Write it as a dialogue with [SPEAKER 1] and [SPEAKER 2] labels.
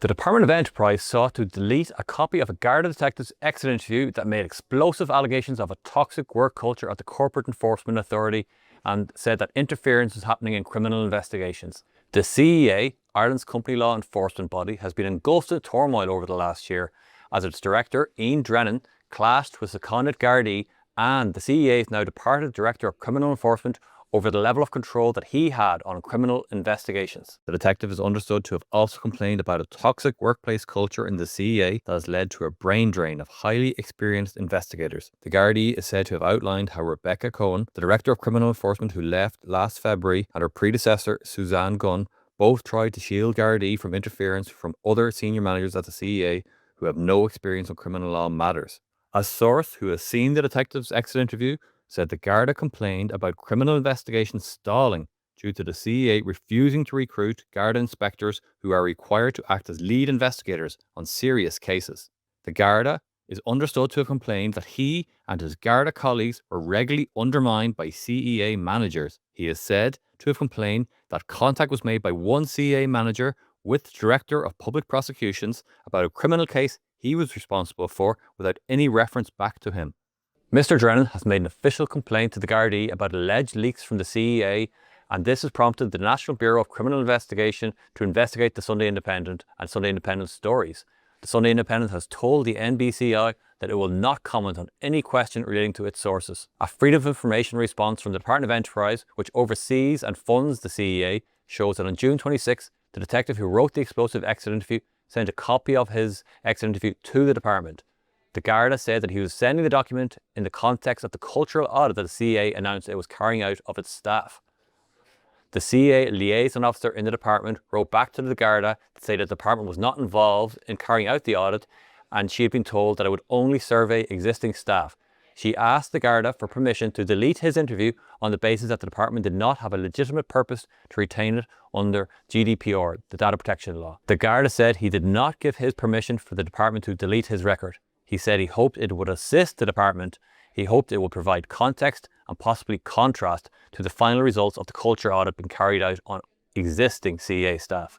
[SPEAKER 1] The Department of Enterprise sought to delete a copy of a Garda detective's exit interview that made explosive allegations of a toxic work culture at the Corporate Enforcement Authority and said that interference was happening in criminal investigations. The CEA, Ireland's company law enforcement body, has been engulfed in turmoil over the last year as its director, Ian Drennan, clashed with seconded Gardaí, and the CEA's now departed Director of Criminal Enforcement over the level of control that he had on criminal investigations. The detective is understood to have also complained about a toxic workplace culture in the CEA that has led to a brain drain of highly experienced investigators. The Gardaí is said to have outlined how Rebecca Cohen, the Director of Criminal Enforcement who left last February, and her predecessor, Suzanne Gunn, both tried to shield Gardaí from interference from other senior managers at the CEA who have no experience on criminal law matters. A source who has seen the detective's exit interview said the Garda complained about criminal investigations stalling due to the CEA refusing to recruit Garda inspectors who are required to act as lead investigators on serious cases. The Garda is understood to have complained that he and his Garda colleagues were regularly undermined by CEA managers. He is said to have complained that contact was made by one CEA manager with the Director of Public Prosecutions about a criminal case he was responsible for without any reference back to him. Mr. Drennan has made an official complaint to the Gardaí about alleged leaks from the CEA, and this has prompted the National Bureau of Criminal Investigation to investigate the Sunday Independent and Sunday Independent stories. The Sunday Independent has told the NBCI that it will not comment on any question relating to its sources. A Freedom of Information response from the Department of Enterprise, which oversees and funds the CEA, shows that on June 26, the detective who wrote the explosive exit interview sent a copy of his exit interview to the department. The Garda said that he was sending the document in the context of the cultural audit that the CEA announced it was carrying out of its staff. The CEA liaison officer in the department wrote back to the Garda to say that the department was not involved in carrying out the audit and she had been told that it would only survey existing staff. She asked the Garda for permission to delete his interview on the basis that the department did not have a legitimate purpose to retain it under GDPR, the data protection law. The Garda said he did not give his permission for the department to delete his record. He said he hoped it would assist the department. He hoped it would provide context and possibly contrast to the final results of the culture audit being carried out on existing CEA staff.